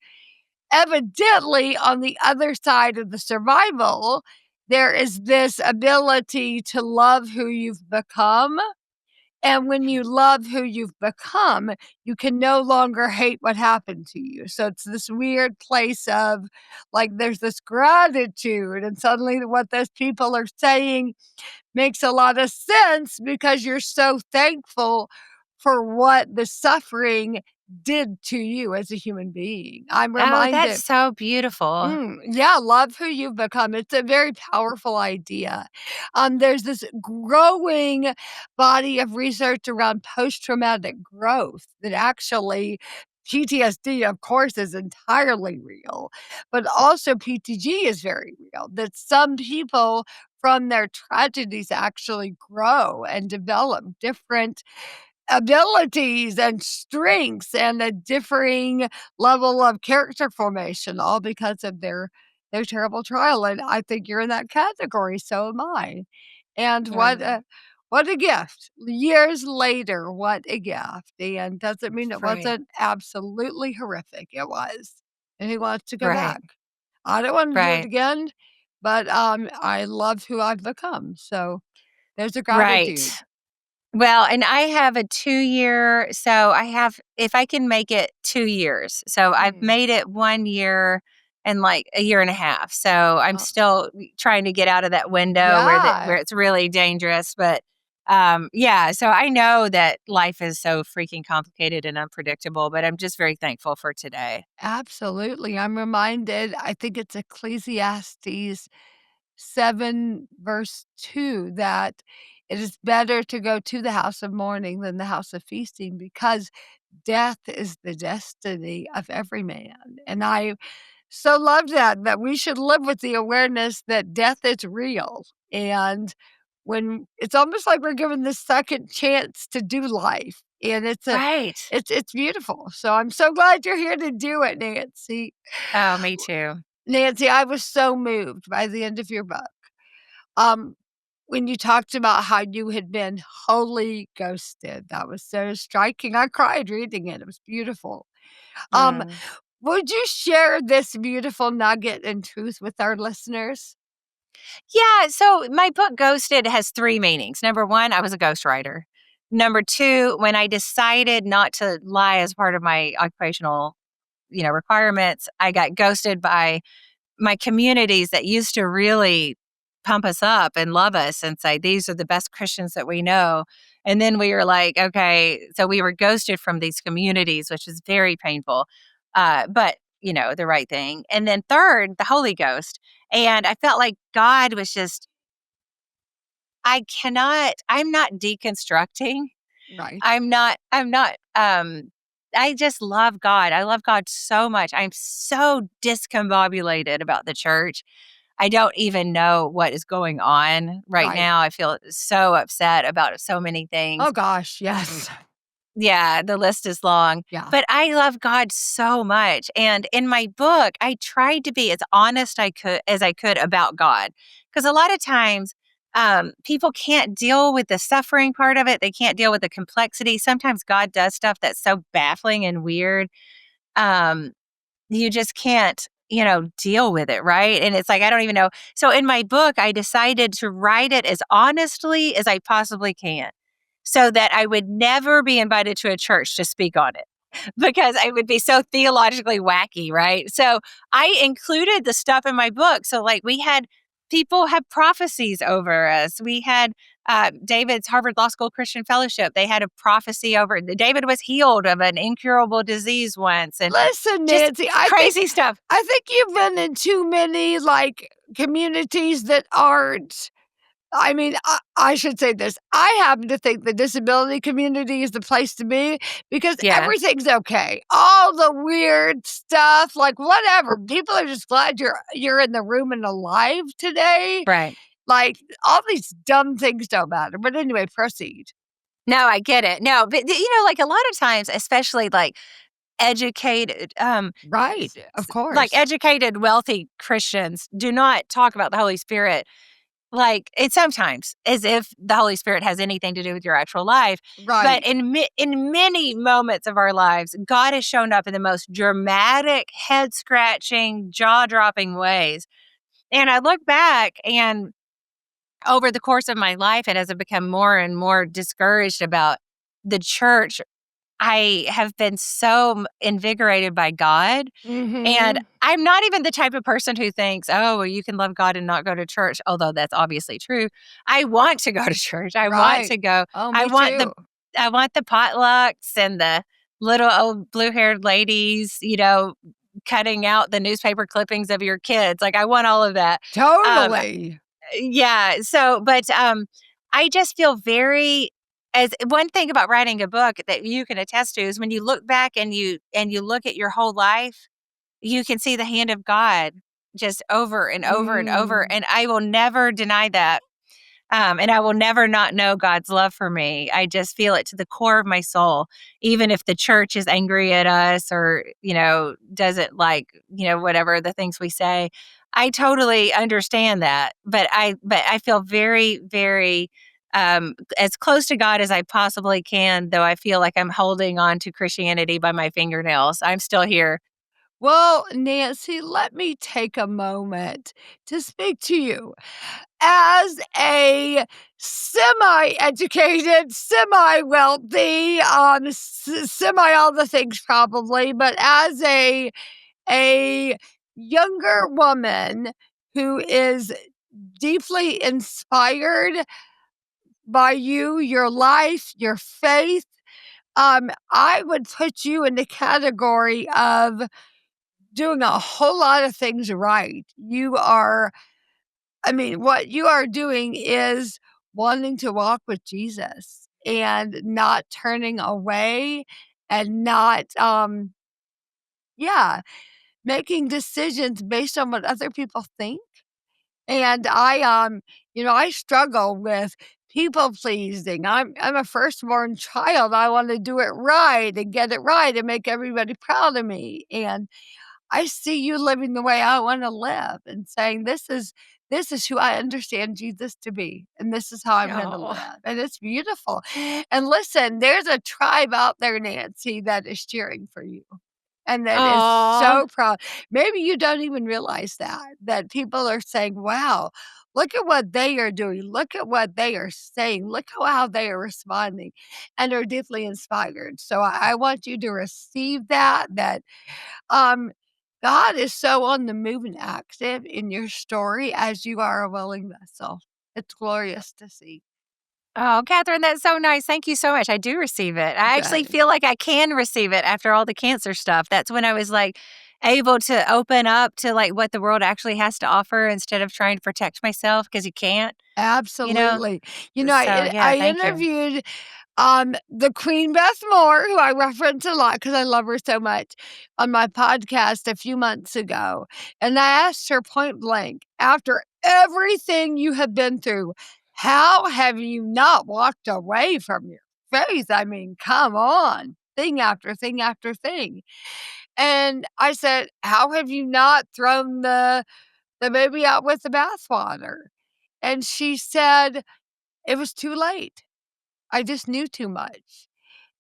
evidently on the other side of the survival, there is this ability to love who you've become. And when you love who you've become, you can no longer hate what happened to you. So it's this weird place of like there's this gratitude, and suddenly what those people are saying makes a lot of sense because you're so thankful for what the suffering did to you as a human being. I'm Oh, that's reminded. so beautiful. Yeah, love who you've become. It's a very powerful idea. There's this growing body of research around post traumatic growth that actually PTSD, of course, is entirely real, but also PTG is very real. That some people from their tragedies actually grow and develop different abilities and strengths and a differing level of character formation, all because of their terrible trial. And I think you're in that category, so am I. And Mm, what a gift. Years later, what a gift. And doesn't mean it right. wasn't absolutely horrific. It was. And he wants to go Right. back. I don't want to do it Right. again, but I love who I've become. So there's a Right. gratitude. Well, and I have a 2-year, so I have, if I can make it 2 years. So I've Mm. made it 1 year and like a year and a half. So I'm Uh, still trying to get out of that window where yeah. it's really dangerous. But yeah, so I know that life is so freaking complicated and unpredictable, but I'm just very thankful for today. Absolutely. I'm reminded, I think it's Ecclesiastes 7, verse 2, that it is better to go to the house of mourning than the house of feasting because death is the destiny of every man. And I so love that we should live with the awareness that death is real. And when it's almost like we're given this second chance to do life. And Right. it's beautiful. So I'm so glad you're here to do it, Nancy. Oh, me too. Nancy, I was so moved by the end of your book. Um, when you talked about how you had been wholly ghosted, that was so striking. I cried reading it. It was beautiful. Um, Mm. would you share this beautiful nugget and truth with our listeners? Yeah, so my book Ghosted has 3 meanings. Number 1, I was a ghostwriter. Number 2, when I decided not to lie as part of my occupational, requirements, I got ghosted by my communities that used to really pump us up and love us and say, "These are the best Christians that we know." And then we were like, okay, so we were ghosted from these communities, which is very painful, but, the right thing. And then third, the Holy Ghost. And I felt like God was just, I'm not deconstructing. Right, I'm not, I just love God. I love God so much. I'm so discombobulated about the church. I don't even know what is going on right right. now. I feel so upset about so many Oh things. gosh, yes. Yeah, the list is long, Yeah, but I love God so much. And in my book, I tried to be as honest as I could about God, because a lot of times people can't deal with the suffering part of it. They can't deal with the complexity. Sometimes God does stuff that's so baffling and weird. Um, you just can't, deal with it, right? And it's like, I don't even know. So in my book, I decided to write it as honestly as I possibly can. so that I would never be invited to a church to speak on it because I would be so theologically wacky, right? So I included the stuff in my book. So, like, we had people have prophecies over us. We had David's Harvard Law School Christian Fellowship. They had a prophecy over David was healed of an incurable disease once, and Listen, just Nancy, crazy stuff. I think you've been in too many like communities that aren't. I mean, I should say this. I happen to think the disability community is the place to be because Yeah, everything's okay. All the weird stuff, like whatever. People are just glad you're in the room and alive today. right. Like all these dumb things don't matter. But anyway, proceed. No, I get it. No, but like a lot of times, especially like educated, Right, of like course. educated, wealthy Christians do not talk about the Holy Spirit. Like, it's sometimes as if the Holy Spirit has anything to do with your actual life, but Right. in many moments of our lives, God has shown up in the most dramatic, head-scratching, jaw-dropping ways, and I look back and over the course of my life and as I become more and more discouraged about the church, I have been so invigorated by God, and Mhm. I'm not even the type of person who thinks, "Oh, well, you can love God and not go to church," although that's obviously true. I want to go to church. I want Right. to go. Oh, I me want too. the I want the potlucks and the little old blue-haired ladies, cutting out the newspaper clippings of your kids. Like, I want all of that. Um, Totally. yeah, so but, I just feel very as one thing about writing a book that you can attest to is when you look back and you look at your whole life, you can see the hand of God just over and over and over, Mm. and I will never deny that. And I will never not know God's love for me. I just feel it to the core of my soul, even if the church is angry at us or, doesn't like, whatever the things we say. I totally understand that. But I feel very, very as close to God as I possibly can, though I feel like I'm holding on to Christianity by my fingernails. I'm still here. Well, Nancy, let me take a moment to speak to you as a semi-educated, semi-wealthy, semi all the things probably, but as a younger woman who is deeply inspired by you, your life, your faith. I would put you in the category of doing a whole lot of things right. I mean, what you are doing is wanting to walk with Jesus and not turning away and not, yeah, making decisions based on what other people think. And I struggle with people pleasing. I'm a firstborn child. I want to do it right and get it right and make everybody proud of me. And I see you living the way I want to live and saying, this is who I understand Jesus to be, and this is how I'm going to Oh. live. And it's beautiful. And listen, there's a tribe out there, Nancy, that is cheering for you. And that is Oh. so proud. Maybe you don't even realize that people are saying, wow, look at what they are doing. Look at what they are saying. Look how they are responding and are deeply inspired. So I want you to receive that um, God is so on the move and active in your story as you are a willing vessel. It's glorious to see. Oh, Catherine, that's so nice. Thank you so much. I do receive it. I actually Good. feel like I can receive it after all the cancer stuff. That's when I was like able to open up to like what the world actually has to offer instead of trying to protect myself because you can't, you know? Absolutely. So, yeah, I thank you. interviewed the Queen Beth Moore, who I reference a lot because I love her so much, on my podcast a few months ago. And I asked her point blank, after everything you have been through, how have you not walked away from your faith? I mean, come on, thing after thing after thing. And I said, how have you not thrown the baby out with the bathwater? And she said, it was too late. I just knew too much.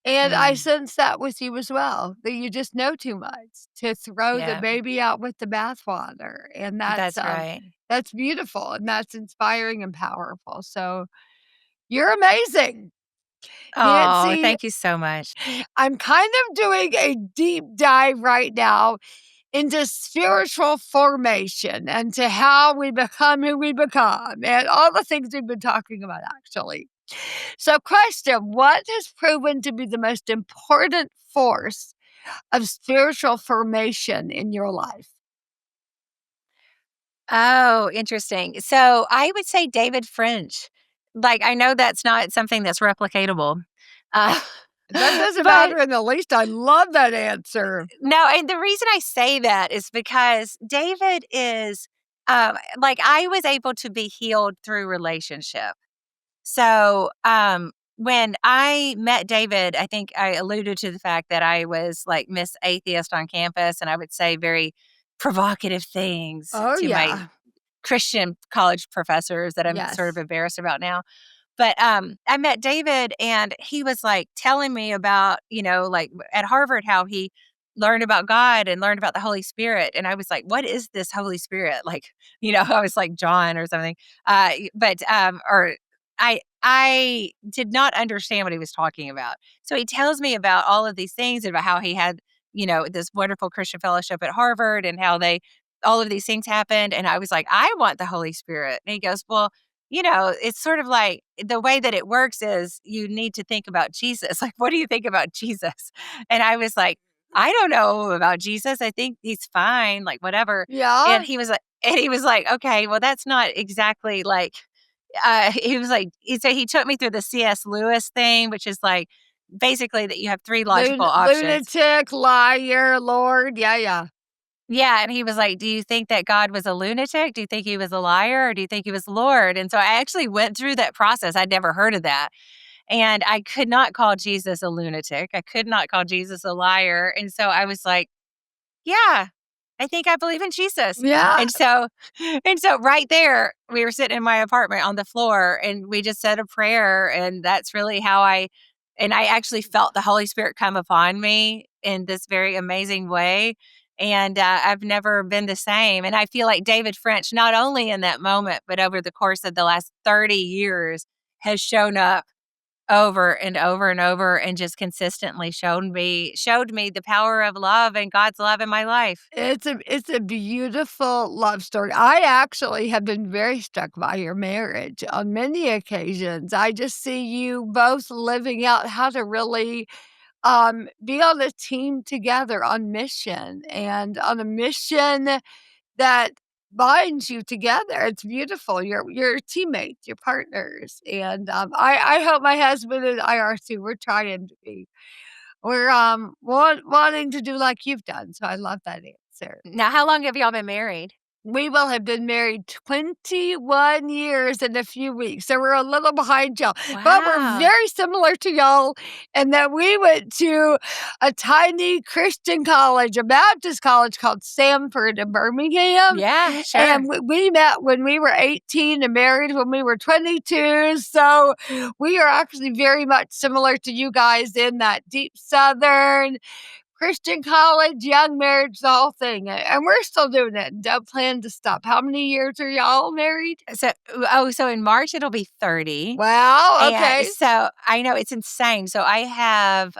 And I Mm, sense that with you as well, that you just know too much to throw the yeah, baby out with the bathwater. And that's right. that's beautiful and that's inspiring and powerful. So you're amazing. Oh, Nancy, thank you so much. I'm kind of doing a deep dive right now into spiritual formation and to how we become who we become and all the things we've been talking about, actually. So, question: what has proven to be the most important force of spiritual formation in your life? Oh, interesting. So I would say David French. Like, I know that's not something that's replicatable. Uh, That doesn't but matter in the least. I love that answer. no, and the reason I say that is because David is, like, I was able to be healed through relationship. So, when I met David, I think I alluded to the fact that I was like Miss Atheist on campus, and I would say very provocative things Oh, to my yeah. Christian college professors that I'm sort of Yes. embarrassed about now. But, I met David and he was, like, telling me about, like, at Harvard, how he learned about God and learned about the Holy Spirit, and I was like, "What is this Holy Spirit?" Like, I was like John or something, or I did not understand what he was talking about. So he tells me about all of these things, about how he had, this wonderful Christian fellowship at Harvard and how they all of these things happened, and I was like, "I want the Holy Spirit." And he goes, "Well, it's sort of like the way that it works is you need to think about Jesus. Like, what do you think about Jesus?" And I was like, "I don't know about Jesus. I think he's fine, like whatever." Yeah. And he was like, "Okay, well, that's not exactly like." He was like, so he took me through the C.S. Lewis thing, which is like basically that you have three logical options. Lunatic, liar, Lord. Yeah, yeah. Yeah, and he was like, "Do you think that God was a lunatic? Do you think he was a liar? Or do you think he was Lord?" And so I actually went through that process. I'd never heard of that. And I could not call Jesus a lunatic. I could not call Jesus a liar. And so I was like, "Yeah, I think I believe in Jesus." Yeah. And so and so right there, we were sitting in my apartment on the floor and we just said a prayer, and that's really how I actually felt the Holy Spirit come upon me in this very amazing way. And I've never been the same. And I feel like David French, not only in that moment, but over the course of the last 30 years, has shown up over and over and over and just consistently showed me the power of love and God's love in my life. It's a beautiful love story. I actually have been very struck by your marriage on many occasions. I just see you both living out how to really be on a team together on mission and on a mission that binds you together. It's beautiful. You're teammates, you're partners, and I hope my husband and I are too. We're trying to be. We're wanting to do like you've done. So I love that answer. Now, how long have y'all been married? We will have been married 21 years in a few weeks, so we're a little behind y'all, but we're Wow. very similar to y'all in that we went to a tiny Christian college, a Baptist college called Samford in Birmingham, Yeah, and sure. we met when we were 18 and married when we were 22, so we are actually very much similar to you guys in that deep Southern Christian college, young marriage, the whole thing, and we're still doing it. Don't plan to stop. How many years are y'all married? So in March it'll be 30. Wow, And okay. so I know it's insane. So I'm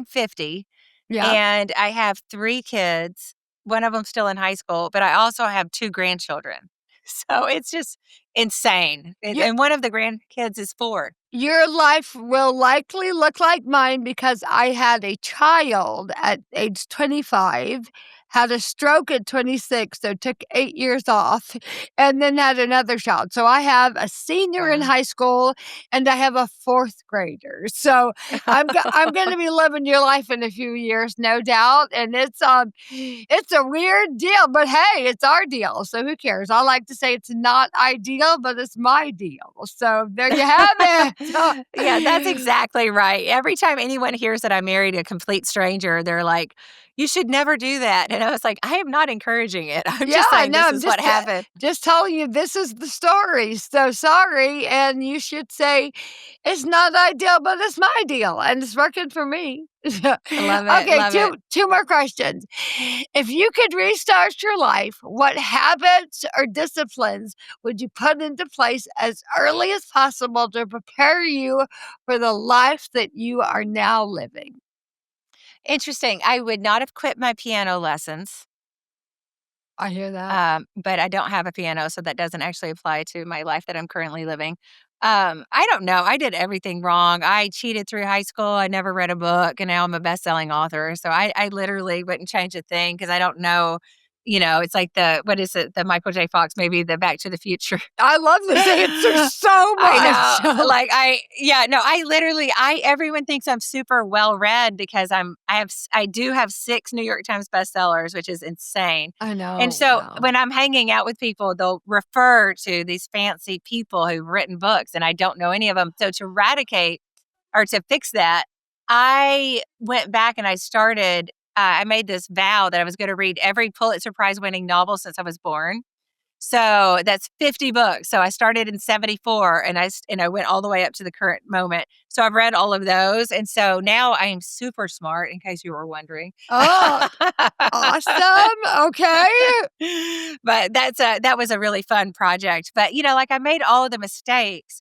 50 Yeah. and I have 3 kids. One of them still in high school, but I also have 2 grandchildren. So it's just insane. You And one of the grandkids is 4. Your life will likely look like mine because I had a child at age 25, had a stroke at 26, so took 8 years off, and then had another child. So I have a senior in Wow. high school and I have a 4th grader. So I'm gonna be living your life in a few years, no doubt, and it's a weird deal, but hey, it's our deal, so who cares? I like to say it's not ideal, but it's my deal. So there you have it. Yeah, that's exactly right. Every time anyone hears that I married a complete stranger, they're like, "You should never do that." And I was like, I am not encouraging it. I'm Yeah, just I saying know. this I'm is what happened. just telling you this is the story. So sorry. And you should say, it's not ideal, but it's my deal. And it's working for me. I love it. Okay, Love it. two more questions. If you could restart your life, what habits or disciplines would you put into place as early as possible to prepare you for the life that you are now living? Interesting. I would not have quit my piano lessons. I hear that. But I don't have a piano, so that doesn't actually apply to my life that I'm currently living. I don't know. I did everything wrong. I cheated through high school. I never read a book, and now I'm a best-selling author. So I literally wouldn't change a thing because I don't know. It's like what is it? The Michael J. Fox, maybe the Back to the Future. I love this answer so I much. know. Like yeah, no, everyone thinks I'm super well read because I do have 6 New York Times bestsellers, which is insane. I And know. so Wow. when I'm hanging out with people, they'll refer to these fancy people who've written books, and I don't know any of them. So to eradicate or to fix that, I went back and I made this vow that I was going to read every Pulitzer Prize winning novel since I was born. So that's 50 books. So I started in 74 and I went all the way up to the current moment. So I've read all of those. And so now I am super smart, in case you were wondering. Oh, awesome. Okay. But that was a really fun project. But like I made all of the mistakes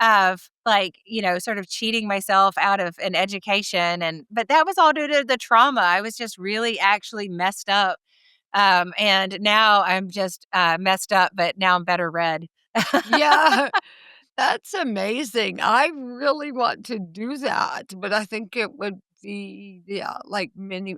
of like, sort of cheating myself out of an education, but that was all due to the trauma. I was just really actually messed up, and now I'm just messed up, but now I'm better read. Yeah. That's amazing. I really want to do that, but I think it would be, yeah, like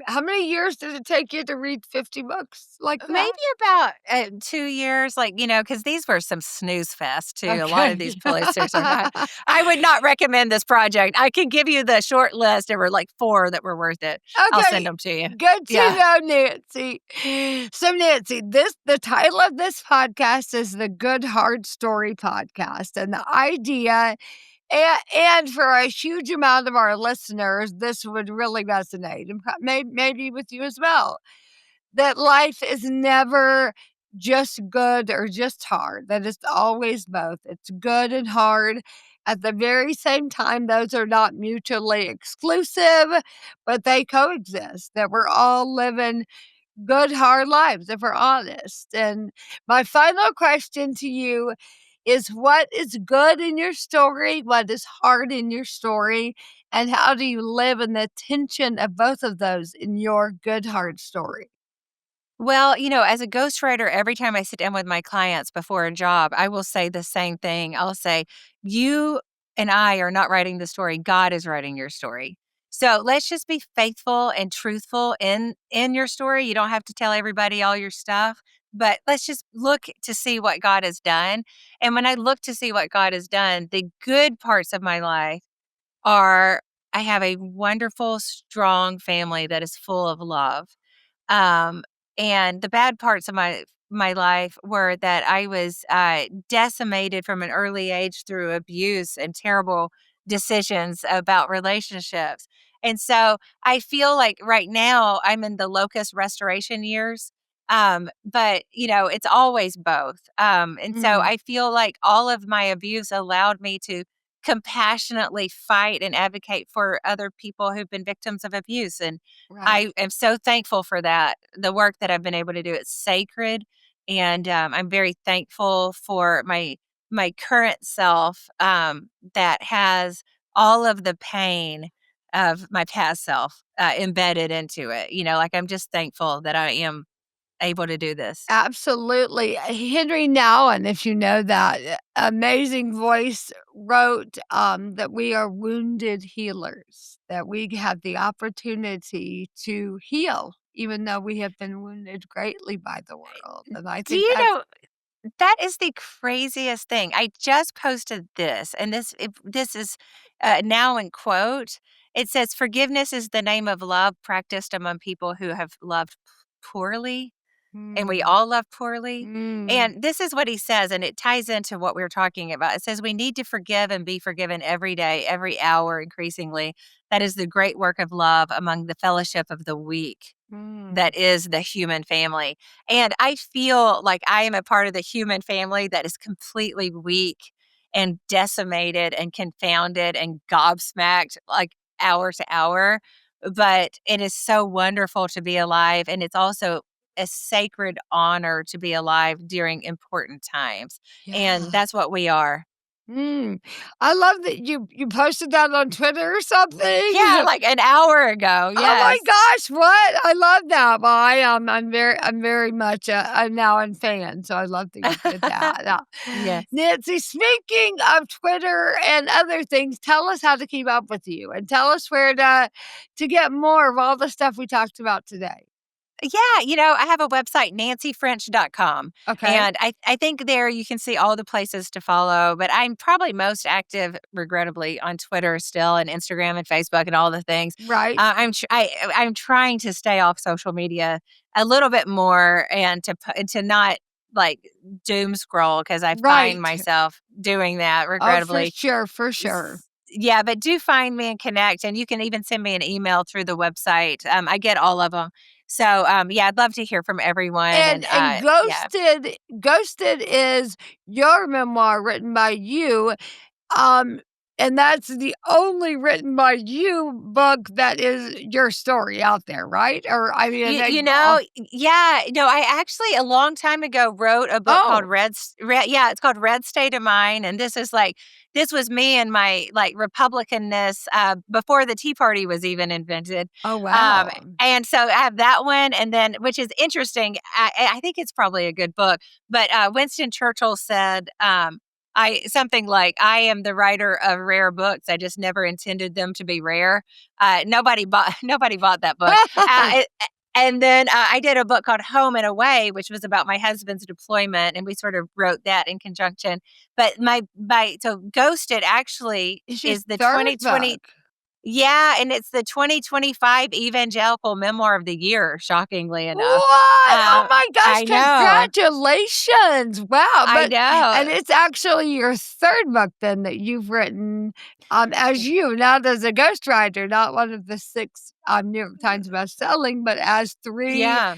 how many years did it take you to read 50 books like Maybe that? about 2 years, because these were some snooze fest too. A lot of these Okay. Pulitzers are not. I would not recommend this project. I can give you the short list. There were like 4 that were worth it. I'll send Okay, them to you. good to Yeah. know, Nancy. So, Nancy, the title of this podcast is the Good Hard Story Podcast, and the idea, and for a huge amount of our listeners, this would really resonate, and maybe with you as well. That life is never just good or just hard, that it's always both. It's good and hard. At the very same time, those are not mutually exclusive, but they coexist, that we're all living good, hard lives if we're honest. And my final question to you is, what is good in your story? What is hard in your story? And how do you live in the tension of both of those in your good, hard story? Well, as a ghostwriter, every time I sit down with my clients before a job, I will say the same thing. I'll say, you and I are not writing the story. God is writing your story. So let's just be faithful and truthful in your story. You don't have to tell everybody all your stuff, but let's just look to see what God has done. And when I look to see what God has done, the good parts of my life are I have a wonderful, strong family that is full of love. Um, and the bad parts of my life were that I was decimated from an early age through abuse and terrible decisions about relationships. And so I feel like right now I'm in the locust restoration years. But it's always both. And so Mm, I feel like all of my abuse allowed me to compassionately fight and advocate for other people who've been victims of abuse. And right. I am so thankful for that. The work that I've been able to do, it's sacred, and I'm very thankful for my current self, that has all of the pain of my past self embedded into it. Like I'm just thankful that I am able to do this. Absolutely. Henry Nouwen, if you know that, amazing voice, wrote that we are wounded healers, that we have the opportunity to heal, even though we have been wounded greatly by the world. And I Do think you that's know that is the craziest thing? I just posted this, and this is now in quote. It says, "Forgiveness is the name of love practiced among people who have loved poorly." and we Mm. all love poorly. Mm. And this is what he says, and it ties into what we were talking about. It says we need to forgive and be forgiven every day, every hour, increasingly. That is the great work of love among the fellowship of the weak. Mm. That is the human family. And I feel like I am a part of the human family that is completely weak and decimated and confounded and gobsmacked, like hour to hour. But it is so wonderful to be alive. And it's also a sacred honor to be alive during important times. Yeah. And that's what we are. Mm. I love that you posted that on Twitter or Yeah, something. like an hour ago. Oh my Yes. gosh, what? I love that. Well, I'm very much I'm now a fan, so I love that you did that. Yes. Nancy, speaking of Twitter and other things, tell us how to keep up with you and tell us where to get more of all the stuff we talked about today. Yeah, I have a website, nancyfrench.com. Okay. And I think there you can see all the places to follow, but I'm probably most active, regrettably, on Twitter still and Instagram and Facebook and all the things. Right. I'm trying to stay off social media a little bit more and to not like doom scroll because I find Right. myself doing that Oh, for regrettably. sure, for sure. Yeah, but do find me and connect, and you can even send me an email through the website. I get all of them. So, yeah, I'd love to hear from everyone, and, And yeah. Ghosted is your memoir written by you. Um, and that's the only written by you book that is your story out there, right? Or I mean, Yeah, no, I actually a long time ago wrote a book called oh, yeah, it's called Red State of Mind, and this was me and my, like, Republicanness, before the Tea Party was even invented, oh um, wow. and so I have that one, and then which is interesting, I think it's probably a good book, but, Winston Churchill said, something like, "I am the writer of rare books, I just never intended them to be rare." Nobody bought nobody bought that book. It and then, I did a book called Home and Away, which was about my husband's deployment, and we sort of wrote that in conjunction. But so Ghosted actually It's your is the third 2020. book. Yeah, and it's the 2025 Evangelical Memoir of the Year, shockingly enough. What? Oh my gosh, I know. congratulations. Wow. I And know. it's actually your third book then that you've written as you, not as a ghostwriter, not one of the six New York Times bestselling, but as three Yeah.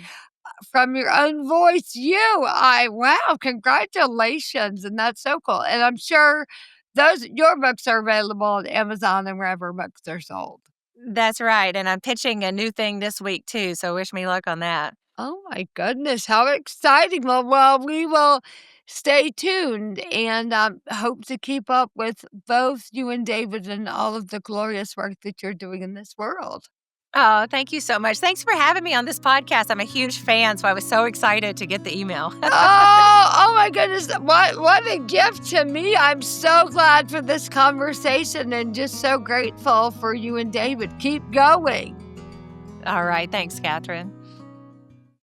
from your own voice. Wow, congratulations. And that's so cool. And I'm sure your books are available on Amazon and wherever books are sold. That's right, and I'm pitching a new thing this week too, so wish me luck on that. Oh my goodness, how exciting. Well, we will stay tuned and hope to keep up with both you and David and all of the glorious work that you're doing in this world. Oh, thank you so much. Thanks for having me on this podcast. I'm a huge fan, so I was so excited to get the email. Oh my goodness. What a gift to me. I'm so glad for this conversation and just so grateful for you and David. Keep going. All right. Thanks, Catherine.